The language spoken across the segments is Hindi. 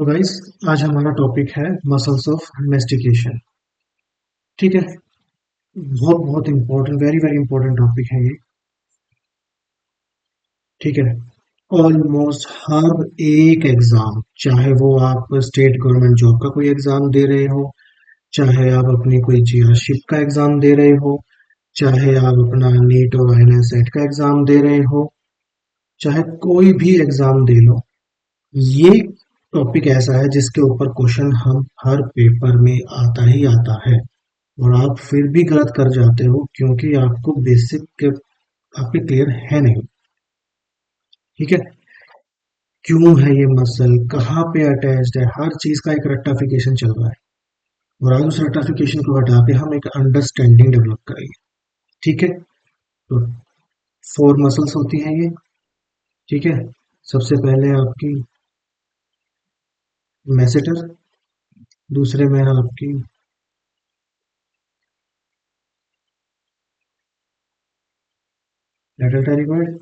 तो गाइस, आज हमारा टॉपिक है मसल्स ऑफ मेस्टिकेशन। ठीक है। बहुत बहुत important, very very important topic है ये। ठीक है। ऑलमोस्ट हर एक एग्जाम, चाहे वो आप स्टेट गवर्नमेंट जॉब का कोई एग्जाम दे रहे हो, चाहे आप अपनी कोई जीआरशिप का एग्जाम दे रहे हो, चाहे आप अपना नीट और आईएलटीएस सेट का एग्जाम दे रहे हो, चाहे कोई भी एग्जाम दे लो, ये टॉपिक ऐसा है जिसके ऊपर क्वेश्चन हम हर पेपर में आता ही आता है। और आप फिर भी गलत कर जाते हो क्योंकि आपको बेसिक के आपके क्लियर है नहीं। ठीक है। क्यों है ये मसल, कहाँ पे अटैच्ड है, हर चीज का एक रेक्टाफिकेशन चल रहा है। और आज उस रेक्टाफिकेशन को हटा के हम एक अंडरस्टैंडिंग डेवलप करेंगे। ठीक है। तो फोर मसल्स होती हैं ये। ठीक है। सबसे पहले आपकी मैसेटर, दूसरे में है आपकी लेटरल टेरिगोइड,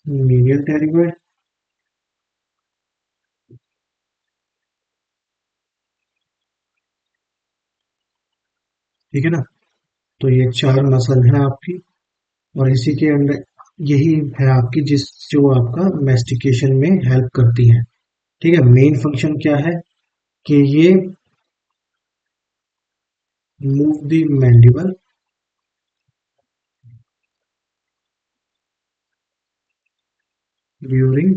मीडियल टेरिगोइड। ठीक है ना। तो ये चार मसल है आपकी। और इसी के अंदर यही है आपकी जिस जो आपका मेस्टिकेशन में हेल्प करती है। ठीक है। मेन फंक्शन क्या है कि ये move the mandible during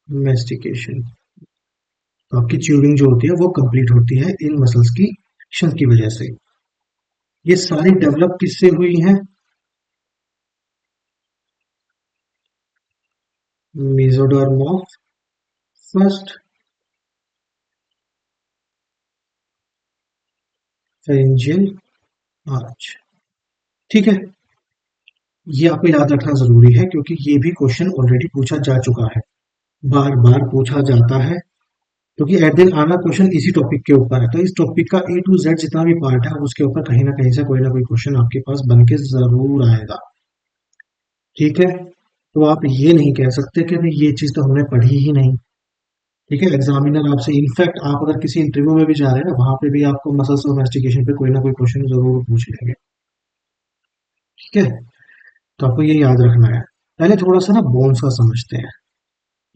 mastication. तो आपकी च्यूइंग जो होती है वो कंप्लीट होती है इन मसल्स की एक्शन की वजह से। ये सारी डेवलप किससे हुई हैं? Mesoderm of first pharyngeal arch. ठीक है। ये आपको याद रखना जरूरी है क्योंकि ये भी क्वेश्चन ऑलरेडी पूछा जा चुका है, बार बार पूछा जाता है। क्योंकि एट दिन आना क्वेश्चन इसी टॉपिक के ऊपर है, तो इस टॉपिक का ए टू जेड जितना भी पार्ट है उसके ऊपर कहीं ना कहीं से कोई ना कोई क्वेश्चन आपके पास बन के जरूर आएगा। ठीक है। तो आप ये नहीं कह सकते कि भाई ये चीज तो हमने पढ़ी ही नहीं। ठीक है। एग्जामिनर आपसे, इनफैक्ट आप अगर किसी इंटरव्यू में भी जा रहे हैं ना, वहां पे भी आपको मसल्स ऑफ इन्वेस्टिगेशन पे कोई ना कोई क्वेश्चन जरूर पूछ लेंगे। ठीक है। तो आपको ये याद रखना है। पहले थोड़ा सा ना बोन्स का समझते हैं,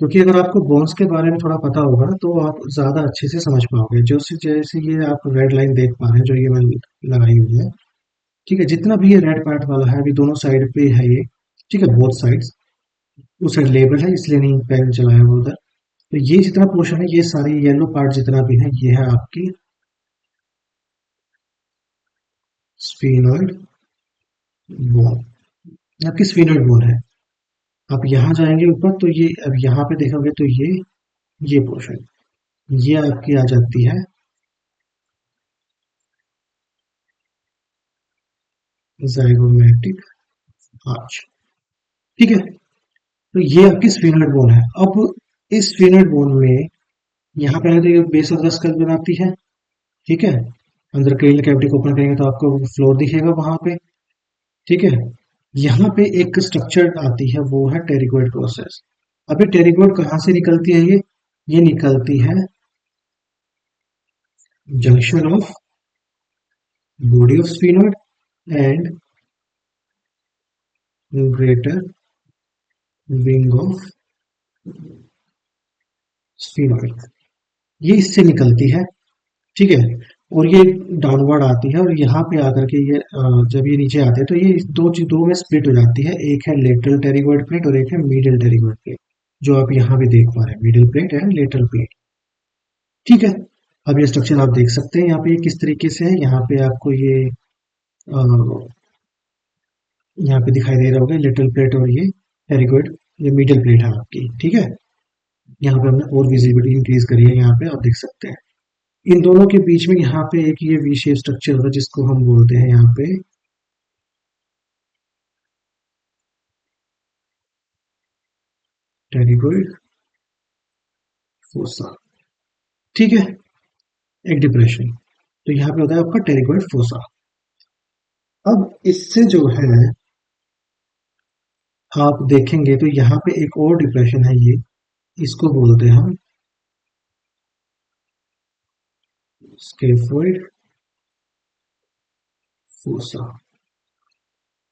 क्योंकि अगर आपको बोन्स के बारे में थोड़ा पता होगा ना तो आप ज्यादा अच्छे से समझ पाओगे। जो जैसे ये आप रेड लाइन देख पा रहे हैं जो ये मैंने लगाई हुई है। ठीक है। जितना भी ये रेड पार्ट वाला है, अभी दोनों साइड पे है ये। ठीक है, बोथ साइड्स। उस साइड लेबर है इसलिए नहीं पेन चलाया हुआ उधर। तो ये जितना पोर्शन है, ये सारी येलो पार्ट जितना भी है, ये है आपकी स्फीनोइड बोन। आपकी स्फीनोइड बोन है। आप यहाँ जाएंगे ऊपर तो ये, अब यहाँ पे देखोगे तो ये पोर्शन, ये आपकी आ जाती है जाइगोमैटिक आर्च। ठीक है। तो ये आपकी स्फीनोइड बोन है। अब इस स्फीनोइड बोन में यहाँ पे आगे बेस ऑफ द स्कल बनाती है। ठीक है। अंदर क्रेनियल कैविटी को ओपन करेंगे तो आपको फ्लोर दिखेगा वहां पे। ठीक है। यहाँ पे एक स्ट्रक्चर आती है, वो है टेरिगोइड प्रोसेस। अब ये टेरिगोइड कहाँ से निकलती है? ये निकलती है junction of body of sphenoid and greater wing of sphenoid. ये इससे निकलती है। ठीक है। और ये डाउनवर्ड आती है और यहाँ पे आकर के ये जब ये नीचे आते हैं तो ये दो में स्प्लिट हो जाती है। एक है लेटरल टेरिगोइड प्लेट और एक है मीडियल टेरिगोइड प्लेट, जो आप यहाँ भी देख पा रहे हैं, middle plate and lateral plate. ठीक है। अब ये स्ट्रक्चर आप देख सकते हैं यहाँ पे किस तरीके से है। यहाँ पे आपको ये यहाँ पे दिखाई दे रहा होगा लिटिल प्लेट और ये टेरिगोइड, ये मिडिल प्लेट है आपकी। ठीक है। यहाँ पे हमने और विजिबिलिटी इंक्रीज करी है, यहाँ पे आप देख सकते हैं। इन दोनों के बीच में यहाँ पे एक ये वी शेप स्ट्रक्चर होता है जिसको हम बोलते हैं यहाँ पे टेरिगोइड फोसा। ठीक है। एक डिप्रेशन, तो यहाँ पे होता है आपका टेरिगोइड फोसा। अब इससे जो है आप देखेंगे तो यहाँ पे एक और डिप्रेशन है, ये इसको बोलते हैं हम स्केफोइड फोसा।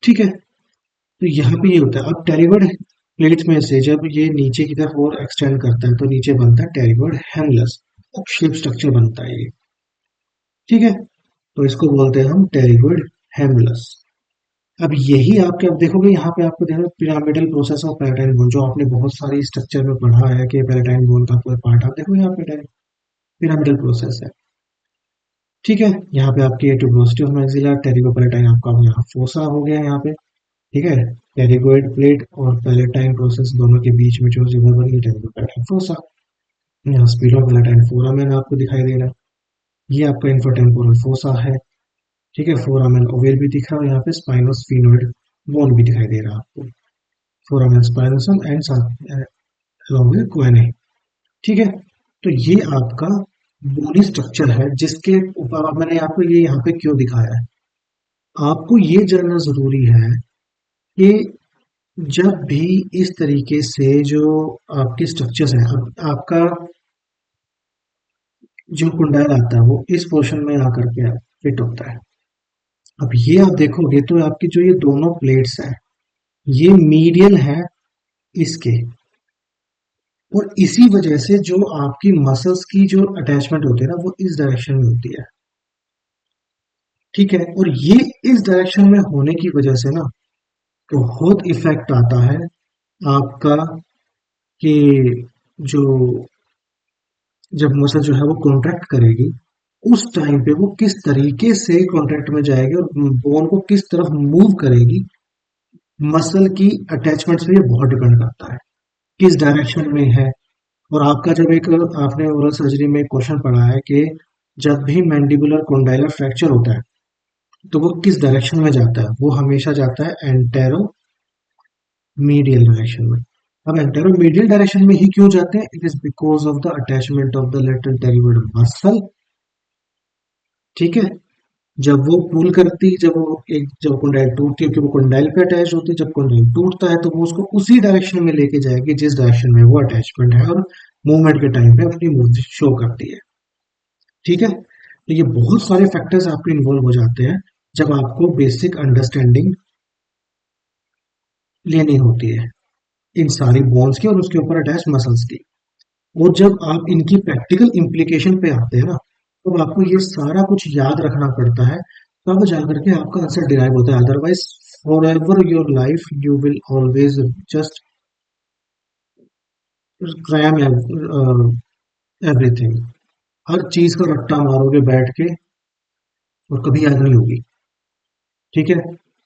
ठीक है, तो यहाँ पे ये होता है। अब टेरिगोइड प्लेट्स में से जब ये नीचे की तरफ और एक्सटेंड करता है तो नीचे बनता है टेरिगोइड हेमलस, शेप स्ट्रक्चर बनता है ये। ठीक है, तो इसको बोलते हैं हम टेरिगोइड हेमलस। अब यही आपके, अब देखोगे यहाँ पे आपको देखो पिरामिडल प्रोसेस ऑफ पैराटाइन बोन, जो आपने बहुत सारी स्ट्रक्चर में पढ़ा है कि पैराटाइन बोन का कोई पार्ट, आप देखो यहाँ पे पिरामिडल प्रोसेस है। ठीक है, यहाँ पे आपकी ट्यूबरोसिटी ऑफ मैक्सिलर, टेरिगोपैलेटाइन आपका यहाँ फोसा हो गया यहाँ पे। ठीक है, टेरिगोइड प्लेट और पैलेटाइन प्रोसेस दोनों के बीच में जो जगह बनी, टेरिगोपैलेटाइन फोसा। यहाँ स्पीरोपैलेटाइन फोरामेन आपको दिखाई दे रहा है, ये आपका इंफोटेम्पोरल फोसा है। ठीक है, फोरामेन ओवेल भी दिख रहा है, यहाँ पे स्पाइनोस्फिनोइड बोन भी दिखाई दे रहा है आपको, foramen spinosum and along with guanine। ठीक है, तो ये आपका बोनी स्ट्रक्चर है जिसके ऊपर मैंने आपको ये यहाँ पे क्यों दिखाया है। आपको ये जानना जरूरी है कि जब भी इस तरीके से जो आपके स्ट्रक्चर्स हैं, अब आपका जो कुंडल आता है वो इस पोर्शन में आकर के फिट होता है। अब ये आप देखोगे तो आपकी जो ये दोनों प्लेट्स हैं, ये मीडियल है इसके, और इसी वजह से जो आपकी मसल्स की जो अटैचमेंट होती है ना, वो इस डायरेक्शन में होती है। ठीक है, और ये इस डायरेक्शन में होने की वजह से ना बहुत इफेक्ट आता है आपका, कि जो जब मसल जो है वो कॉन्ट्रैक्ट करेगी, उस टाइम पे वो किस तरीके से कॉन्ट्रैक्ट में जाएगी और बोन को किस तरफ मूव करेगी, मसल की अटैचमेंट से ये बहुत डिपेंड करता है किस डायरेक्शन में है। और आपका जब एक आपने ओरल सर्जरी में क्वेश्चन पढ़ा है कि जब भी मैंडिबुलर कॉन्डाइलर फ्रैक्चर होता है तो वो किस डायरेक्शन में जाता है, वो हमेशा जाता है एंटेरो मीडियल डायरेक्शन में। अब एंटेरो मीडियल डायरेक्शन में ही क्यों जाते हैं, it is because of the attachment of the lateral pterygoid muscle. ठीक है, जब वो पुल करती, जब कंडाइल टूटती है, क्योंकि वो कंडाइल पे अटैच होती है, जब कंडाइल टूटता है तो वो उसको उसी डायरेक्शन में लेके जाएगी जिस डायरेक्शन में वो अटैचमेंट है, और मूवमेंट के टाइम पे अपनी मूव शो करती है। ठीक है, तो ये बहुत सारे फैक्टर्स आपके इन्वॉल्व हो जाते हैं जब आपको बेसिक अंडरस्टैंडिंग लेनी होती है इन सारी बोन्स की और उसके ऊपर अटैच मसल्स की। और जब आप इनकी प्रैक्टिकल इम्प्लीकेशन पे आते हैं ना, तो आपको ये सारा कुछ याद रखना पड़ता है, तब जाकर के आपका आंसर डिराइव होता है। Otherwise for ever your life you will always just cram everything, हर चीज का रट्टा मारोगे बैठ के और कभी याद नहीं होगी। ठीक है,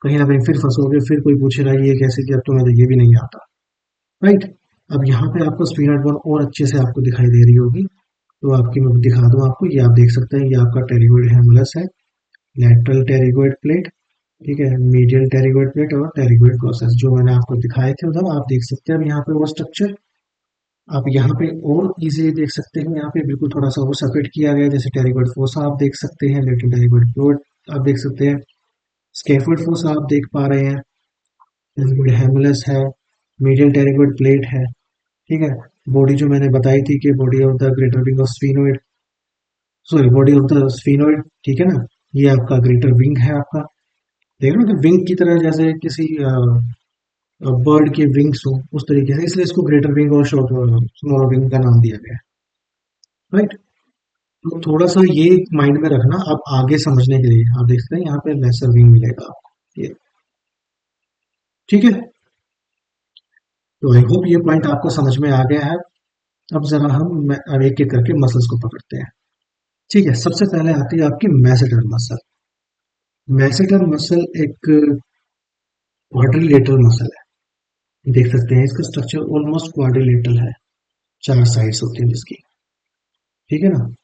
कहीं ना कहीं फिर फंसोगे, फिर कोई पूछेगा ये कैसे किया, तुम्हें तो ये भी नहीं आता। राइट, अब यहाँ पे आपको स्पीनट बोन और अच्छे से आपको दिखाई दे रही होगी, तो आपकी मैं दिखा दूं आपको, ये आप देख सकते हैं, ये आपका टेरिगोइड हेमुलस है, लेटरल टेरिगोइड प्लेट। ठीक है, मीडियल टेरिगोइड प्लेट और टेरिगोइड प्रोसेस जो मैंने आपको दिखाए थे उधर आप देख सकते हैं। अब यहाँ पे वो स्ट्रक्चर आप यहाँ पे और इजीली देख सकते हैं, यहाँ पे बिल्कुल थोड़ा सा वो सेपरेट किया गया है, जैसे टेरिगोइड फोसा आप देख सकते हैं, लेटरल टेरिगोइड प्लेट आप देख सकते हैं, स्कैफोल्ड फोसा आप देख पा रहे हैं, टेरिगोइड हेमुलस है, मीडियल टेरिगोइड प्लेट है। ठीक है, बॉडी जो मैंने बताई थी कि body of the greater wing of sphenoid, sorry body of the sphenoid, ठीक है ना, ये आपका ग्रेटर विंग है आपका। देख रहे हो कि विंग की तरह जैसे किसी बर्ड के विंग्स हो उस तरीके से, इसलिए इसको ग्रेटर विंग और स्मॉलर विंग का नाम दिया गया है। राइट, तो थोड़ा सा ये माइंड में रखना आप आगे समझने के लिए। आप देख सकते हैं यहाँ पे लेसर विंग मिलेगा आपको ये। ठीक है, तो आई होप ये पॉइंट आपको समझ में आ गया है। अब जरा हम अब एक एक करके मसल्स को पकड़ते हैं। ठीक है, सबसे पहले आती है आपकी मैसेटर मसल। मैसेटर मसल एक क्वाड्रिलेटरल मसल है, देख सकते हैं इसका स्ट्रक्चर ऑलमोस्ट क्वाड्रिलेटरल है, चार साइड्स होती है जिसकी। ठीक है ना,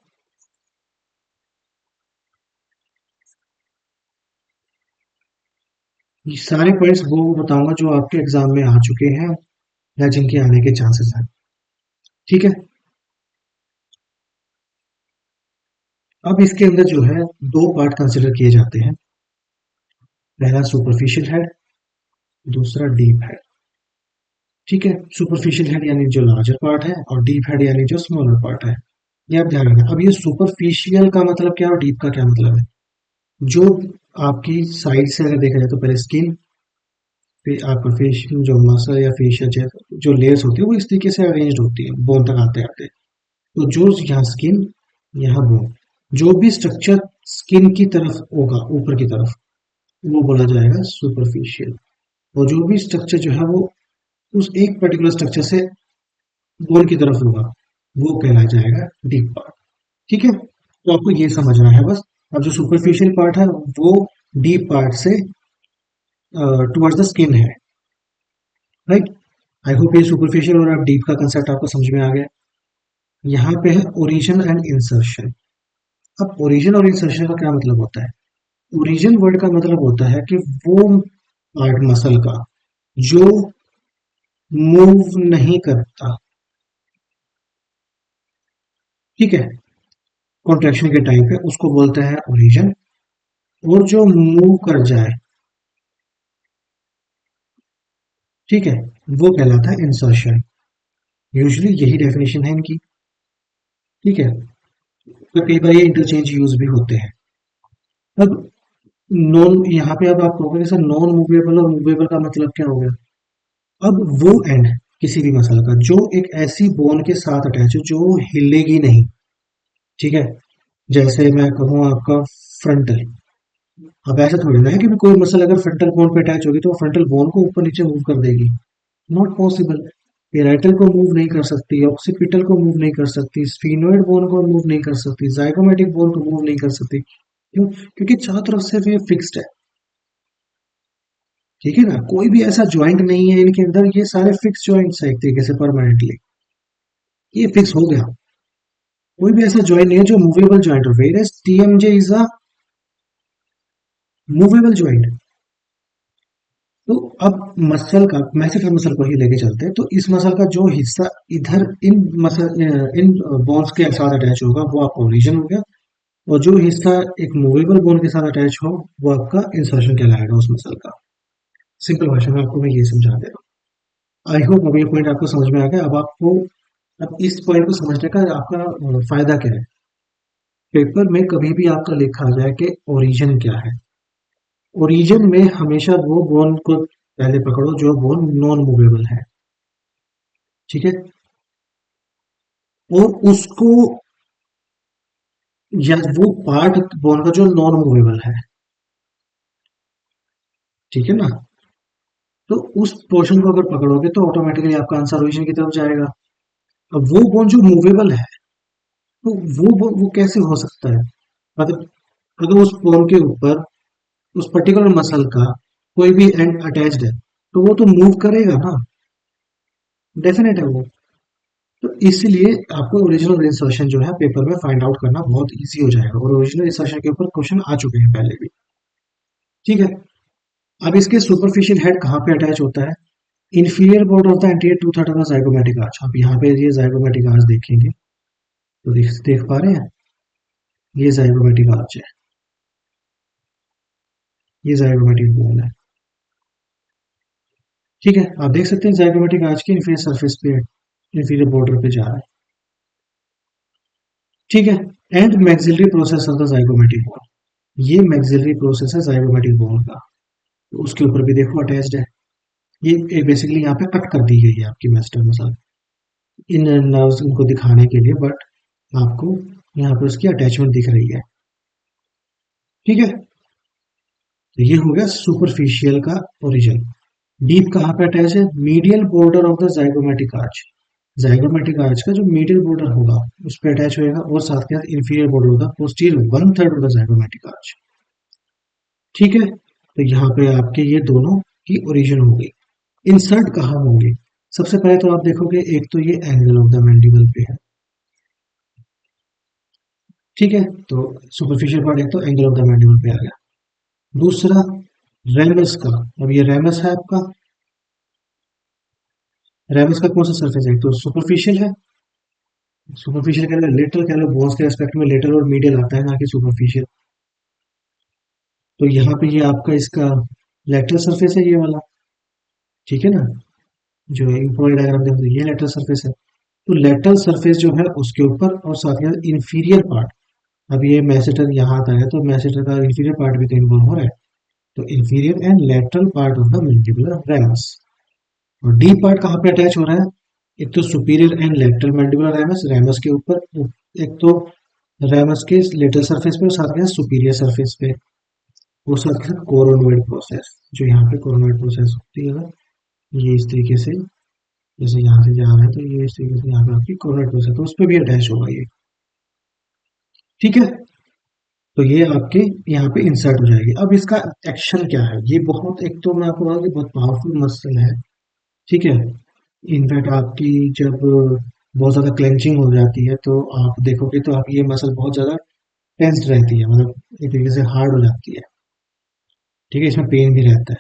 ये सारे पॉइंट्स वो बताऊंगा जो आपके एग्जाम में आ चुके हैं या जिनके आने के चांसेस हैं। ठीक है, अब इसके अंदर जो है दो पार्ट कंसिडर किए जाते हैं, पहला सुपरफिशियल हेड, दूसरा डीप हेड। ठीक है। सुपरफिशियल हेड यानी जो लार्जर पार्ट है और डीप हेड यानी जो स्मॉलर पार्ट है। ये आप ध्यान रखना। अब ये सुपरफिशियल का मतलब क्या और डीप का क्या मतलब है? जो आपकी साइड से अगर देखा जाए तो पहले स्किन, फिर आपका फेशियल जो मसल या फेशियल जो लेयर्स होती है वो इस तरीके से अरेंज्ड होती है बोन तक आते आते। तो जो यहाँ स्किन, यहाँ बोन, जो भी स्ट्रक्चर स्किन की तरफ होगा ऊपर की तरफ वो बोला जाएगा सुपरफिशियल। और जो भी स्ट्रक्चर जो है वो उस एक पर्टिकुलर स्ट्रक्चर से बोन की तरफ होगा वो कहला जाएगा डीप पार्ट। ठीक है, तो आपको ये समझना है बस। अब जो सुपरफिशियल पार्ट है वो डीप पार्ट से टुवर्ड्स द स्किन है। राइट। आई होप ये सुपरफिशियल और आप डीप का कंसेप्ट आपको समझ में आ गया। यहाँ पे है ओरिजिन एंड इंसर्शन। अब ओरिजिन और इंसर्शन का क्या मतलब होता है? ओरिजिन वर्ड का मतलब होता है कि वो पार्ट मसल का जो मूव नहीं करता, ठीक है, कॉन्ट्रेक्शन के टाइम पे उसको बोलते हैं ओरिजिन। और जो मूव कर जाए, ठीक है, वो कहलाता है इंसर्शन। यूजुअली यही डेफिनेशन है इनकी। ठीक है, तो कई बार ये इंटरचेंज यूज भी होते हैं। अब नॉन, यहाँ पे अब आप कहोगे सर नॉन मूवेबल और मूवेबल का मतलब क्या हो गया? अब वो एंड किसी भी मसल का जो एक ऐसी बोन के साथ अटैच है जो हिलेगी नहीं, ठीक है, जैसे मैं कहूँ आपका फ्रंटल। अब ऐसा थोड़ी ना है कि भी कोई मसल अगर फ्रंटल बोन पे अटैच होगी तो वो फ्रंटल बोन को ऊपर नीचे मूव कर देगी। Not possible. पेराइटल को मूव नहीं कर सकती, ऑक्सीपिटल को मूव नहीं कर सकती, स्फीनोइड बोन को मूव नहीं कर सकती, जाइगोमेटिक बोन को मूव नहीं कर सकती। क्यों? क्योंकि चारों तरफ से ये फिक्स्ड है। ठीक है ना, कोई भी ऐसा ज्वाइंट नहीं है इनके अंदर, ये सारे फिक्स ज्वाइंट्स है एक तरीके से परमानेंटली। ये फिक्स हो गया। कोई भी ऐसा ज्वाइंट नहीं है जो मूवेबल ज्वाइंट हो, where TMJ is a movable joint. तो अब मसल का, मैसेटर मसल को ही लेके चलते हैं, तो इस मसल का जो हिस्सा इधर इन मसल इन बोन्स के साथ अटैच होगा वो आपका ओरिजिन हो गया। और जो हिस्सा एक मूवेबल बोन के साथ अटैच हो वो आपका इंसर्शन कहलाएगा उस मसल का। सिंपल भाषा में आपको मैं ये समझा दे रहा हूँ। आई होप अब ये पॉइंट आपको समझ में आ गया। अब आपको, अब इस पॉइंट को समझने का आपका फायदा क्या है? पेपर में कभी भी आपका लिखा जाए कि ओरिजिन क्या है, ओरिजिन में हमेशा वो बोन को पहले पकड़ो जो बोन नॉन मूवेबल है। ठीक है, और उसको, या वो पार्ट बोन का जो नॉन मूवेबल है, ठीक है ना, तो उस पोर्शन को अगर पकड़ोगे तो ऑटोमेटिकली आपका आंसर ओरिजिन की तरफ जाएगा। अब वो बोन जो मूवेबल है, तो वो कैसे हो सकता है? मतलब अगर उस बोन के ऊपर उस पर्टिकुलर मसल का कोई भी एंड अटैच्ड है तो वो तो मूव करेगा ना, डेफिनेट है वो। तो इसलिए आपको ओरिजिनल इंसर्शन जो है पेपर में फाइंड आउट करना बहुत इजी हो जाएगा, और ओरिजिनल इंसर्शन के ऊपर क्वेश्चन आ चुके हैं पहले भी। ठीक है, अब इसके सुपरफिशियल हेड कहाँ पे अटैच होता है? Inferior border of the anterior two third of the zygomatic arch. आप यहाँ पे ये जाइगोमेटिक आर्च देखेंगे तो देख पा रहे हैं, ये जाइगोमेटिक आर्च है, ये जाइगोमेटिक बोन है। ठीक है, आप देख सकते हैं जाइगोमेटिक आर्च के इंफीरियर सरफेस पे, इंफीरियर बॉर्डर पे जा रहा है। ठीक है, and maxillary process of the zygomatic bone, ये मैक्सिलरी प्रोसेस है जाइगोमेटिक बोन का। तो उसके ऊपर भी देखो अटैच्ड है। ये बेसिकली यहाँ पे कट कर दी गई है आपकी मेस्टल मसल इन नर्व्स इनको दिखाने के लिए, बट आपको यहाँ पर उसकी अटैचमेंट दिख रही है। ठीक है, तो ये हो गया सुपरफिशियल का ओरिजिन। डीप कहाँ पे अटैच है? Medial border of the zygomatic arch. Zygomatic arch का जो मीडियल बॉर्डर होगा उस पे अटैच होएगा, और साथ के साथ इंफीरियर बॉर्डर होगा posterior one third of the zygomatic arch. ठीक है, तो यहाँ पे आपके ये दोनों की ओरिजिन हो गई। इंसर्ट कहाँ होंगे? सबसे पहले तो आप देखोगे एक तो ये एंगल ऑफ द मैंडिबल पे है। ठीक है, तो सुपरफिशियल पार्ट एक तो एंगल ऑफ द मैंडिबल पे आ गया। दूसरा रेमस का, अब ये रेमस है आपका, रेमस का कौन सा सरफेस है? तो सुपरफिशियल है। सुपरफिशियल कह लो, लेटरल कह लो, बोन्स के रेस्पेक्ट में लेटरल और मीडियल आता है ना कि सुपरफिशियल। तो यहाँ पे ये आपका इसका लेटरल सरफेस है ये वाला। ठीक है ना, जो इम्प्लॉय डायग्राम देखो ये लेटरल सरफेस है। तो लेटरल सरफेस जो है उसके ऊपर और साथ ही साथ इंफीरियर पार्ट, अब ये मैसेटर यहाँ आता है तो मैसेटर का इंफीरियर पार्ट भी तो इन्वॉल्व हो रहा है। तो inferior and lateral part of the mandibular ramus. और डी पार्ट कहाँ पे अटैच हो रहा है? एक तो superior and lateral mandibular ramus, ramus के ऊपर, एक तो रेमस के लेटरल सरफेस पे और साथ में सुपीरियर सरफेस पे, वो साथ के साथ कोरोनोइड प्रोसेस, जो यहाँ पे कोरोनोइड प्रोसेस होती है, ये इस तरीके से, जैसे यहाँ से जा रहा है तो ये इस तरीके से यहाँ पे आपकी कोरोनोइड प्रोसेस, तो उस पर भी अटैच होगा ये। ठीक है, तो ये आपके यहाँ पे इंसर्ट हो जाएगी। अब इसका एक्शन क्या है? ये बहुत, एक तो मैं आपको बोला कि बहुत पावरफुल मसल है। ठीक है, इनफैक्ट आपकी जब बहुत ज्यादा क्लेंचिंग हो जाती है तो आप देखोगे तो आप ये मसल बहुत ज्यादा टेंस्ड रहती है, मतलब एक तरीके से हार्ड हो जाती है। ठीक है, इसमें पेन भी रहता है।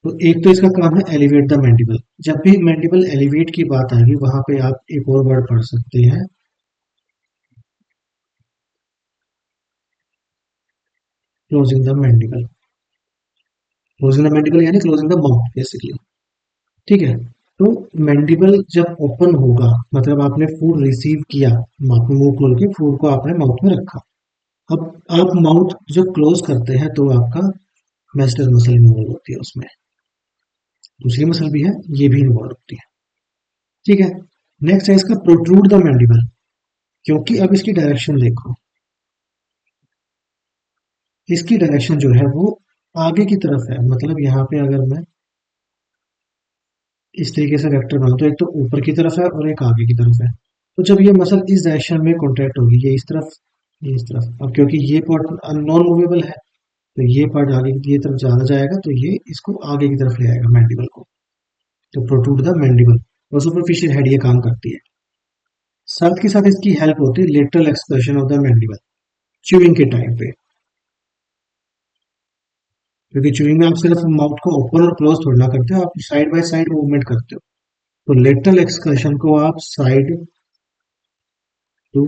तो एक तो इसका काम है एलिवेट द मैंडिबल। जब भी मैंडिबल एलिवेट की बात आएगी वहां पे आप एक और वर्ड पढ़ सकते हैं, closing the mandible. Closing the mandible यानी क्लोजिंग द माउथ बेसिकली। ठीक है, तो मैंडिबल जब ओपन होगा मतलब आपने फूड रिसीव किया, आपने मुंह खोल के फूड को आपने माउथ में रखा। अब आप माउथ जब क्लोज करते हैं तो आपका मैस्टर मसल इन्वॉल्व होती है उसमें, दूसरी मसल भी है, ये भी इन्वॉल्व होती है। ठीक है, नेक्स्ट है इसका प्रोट्रूड द मैंडिबल। क्योंकि अब इसकी डायरेक्शन देखो, इसकी डायरेक्शन जो है वो आगे की तरफ है, मतलब यहाँ पे अगर मैं इस तरीके से वेक्टर बनाऊं तो एक तो ऊपर की तरफ है और एक आगे की तरफ है। तो जब ये मसल इस डायरेक्शन में कॉन्ट्रैक्ट होगी, ये इस तरफ, ये इस तरफ, अब क्योंकि ये पार्ट नॉन मूवेबल है तो ये पार्ट आगे की तरफ ज्यादा जाएगा, तो ये इसको आगे की तरफ ले आएगा मैंडिबल को। तो प्रोट्रूड द मैंडिबल, और सुपरफिशियल हेड ये काम करती है। साथ के साथ इसकी हेल्प होती है lateral expression of the mandible, chewing के टाइम पे। क्योंकि च्यूइंग में आप सिर्फ माउथ को ओपन और क्लोज थोड़ा ना करते हो, आप साइड बाय साइड मूवमेंट करते हो। तो लेटरल एक्सकर्शन को आप साइड टू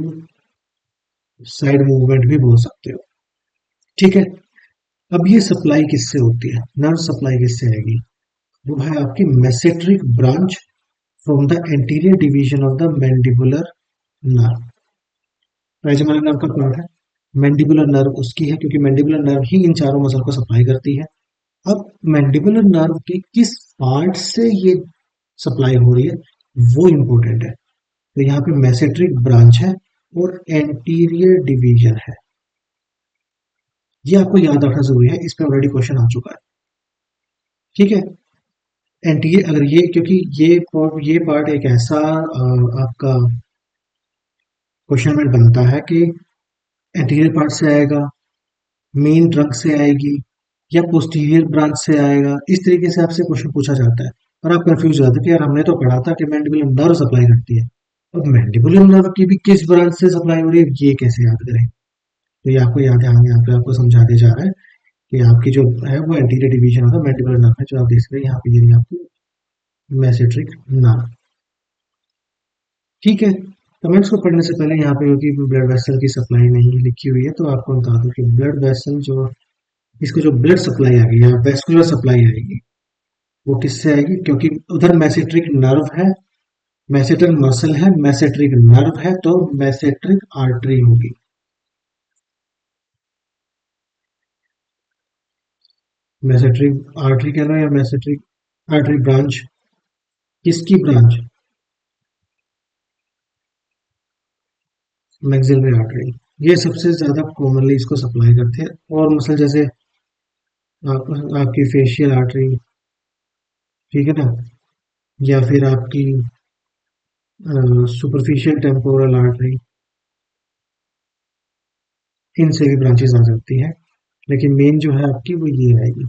साइड मूवमेंट भी बोल सकते हो। ठीक है, अब ये सप्लाई किससे होती है? नर्व सप्लाई किससे आएगी? वो है आपकी masseteric branch from the anterior division of the mandibular nerve. Trigeminal nerve का पार्ट है, मैंडिबुलर नर्व उसकी है, क्योंकि मैंडिबुलर नर्व ही इन चारों मसल को सप्लाई करती है। अब मैंडिबुलर नर्व की किस पार्ट से ये सप्लाई हो रही है वो इंपॉर्टेंट है। तो यहाँ पे मेसेट्रिक ब्रांच है और एंटीरियर डिवीजन है, ये आपको याद रखना जरूरी है, इस पे ऑलरेडी क्वेश्चन आ चुका है। ठीक है, एंटीरियर, अगर ये, क्योंकि ये पार्ट एक ऐसा आपका क्वेश्चन में बनता है कि एंटीरियर पार्ट से आएगा, मेन ट्रंक से आएगी, या पोस्टीरियर ब्रांच से आएगा, इस तरीके से आपसे क्वेश्चन पूछा जाता है। और आप कंफ्यूज हो जाते हैं कि यार हमने तो पढ़ा था कि मैंडिबुलर नर्व सप्लाई करती है, अब मैंडिबुलर नर्व की भी किस ब्रांच से सप्लाई हो रही है ये कैसे याद करें? तो ये आपको याद है, यहाँ पे आपको समझा दिया जा रहा है कि आपकी जो है वो एंटीरियर डिवीजन होता है मैंडिबुलर नर्व है, जो आप देख सकते हैं यहाँ पे, ये आपको मेसेट्रिक नर्व। ठीक है, कमेंट्स को पढ़ने से पहले यहाँ पे क्योंकि ब्लड वेसल की सप्लाई नहीं लिखी हुई है तो आपको बता दूं कि ब्लड वेसल जो, इसको जो ब्लड सप्लाई आएगी या वेस्कुलर सप्लाई आएगी वो किससे आएगी? क्योंकि उधर मैसेट्रिक नर्व है, मैसेटर मसल है, मैसेट्रिक नर्व है, तो मैसेट्रिक आर्टरी होगी। मैसेट्रिक आर्टरी कह रहा है या मैसेट्रिक आर्टरी ब्रांच, किसकी ब्रांच? मैक्सिलरी आर्टरी, ये सबसे ज्यादा कॉमनली इसको सप्लाई करते हैं। और मसल जैसे आपकी फेशियल आर्टरी, ठीक है ना, या फिर आपकी सुपरफिशियल टेम्पोरल आर्टरी, इनसे भी ब्रांचेस आ सकती हैं, लेकिन मेन जो है आपकी वो ये आएगी।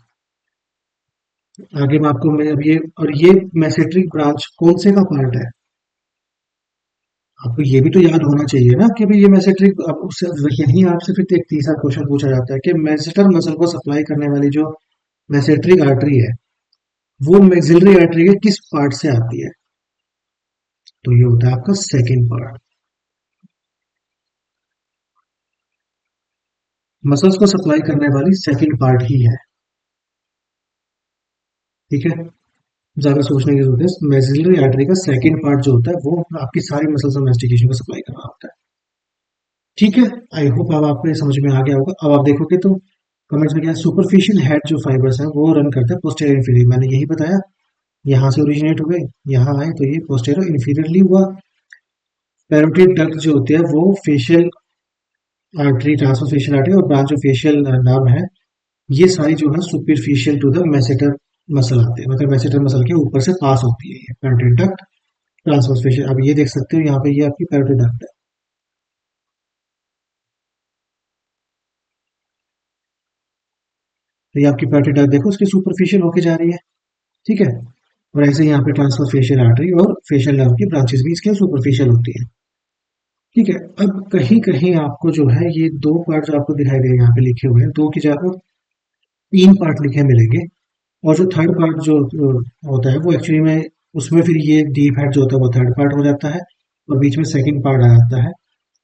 आगे मैं आपको, मैं अब ये, और ये मैसेट्रिक ब्रांच कौन से का पार्ट है? आपको ये भी तो याद होना चाहिए ना कि भाई ये मैसेट्रिक, अब उससे यही आपसे फिर एक तीसरा क्वेश्चन पूछा जाता है कि मैसेटर मसल को सप्लाई करने वाली जो मैसेट्रिक आर्टरी है वो मैक्सिलरी आर्टरी के किस पार्ट से आती है? तो ये होता है आपका सेकेंड पार्ट। मसल्स को सप्लाई करने वाली सेकेंड पार्ट ही है। ठीक है, ज्यादा सोचने की जरूरत है। मैक्सिलरी आर्टरी का सेकंड पार्ट जो होता है वो आपकी सारी मसल्स और मैस्टिकेशन को सप्लाई कर रहा होता है। ठीक है। आई होप अब आपको ये समझ में आ गया होगा। अब आप देखोगे तो कमेंट्स में क्या, सुपरफिशियल हेड जो फाइबर्स हैं वो रन करते हैं पोस्टेरियर इंफीरियर, मैंने यही बताया। यहाँ से ओरिजिनेट हुए, यहाँ आए तो ये पोस्टेरियर इंफीरियरली हुआ। पैरोटिड डक्ट जो होती है वो facial artery, transverse facial artery और ब्रांच ऑफ फेशियल नर्व है, ये सारी जो है superficial to the masseter muscle आते हैं, मतलब मैसेटर मसल के ऊपर से पास होती है ये पैरोटिड डक्ट, ट्रांसफर फेशियल। अब ये देख सकते हो यहाँ पे ये आपकी पैरोटिड डक्ट है। तो ये आपकी पैरोटिड डक्ट देखो उसकी सुपरफिशियल होके जा रही है। ठीक है। और ऐसे यहाँ पे ट्रांसफर फेशियल आर्टरी और फेशियल नर्व की ब्रांचेस भी इसके सुपरफिशियल होती है। ठीक है। अब कहीं कहीं आपको जो है ये दो पार्ट जो आपको दिखाई दे रहे हैं यहाँ पे लिखे हुए हैं, दो की जगह तीन पार्ट लिखे मिलेंगे। और जो थर्ड पार्ट जो होता है वो एक्चुअली में उसमें फिर ये डीप हेड जो होता है वो थर्ड पार्ट हो जाता है, और बीच में सेकंड पार्ट आ जाता है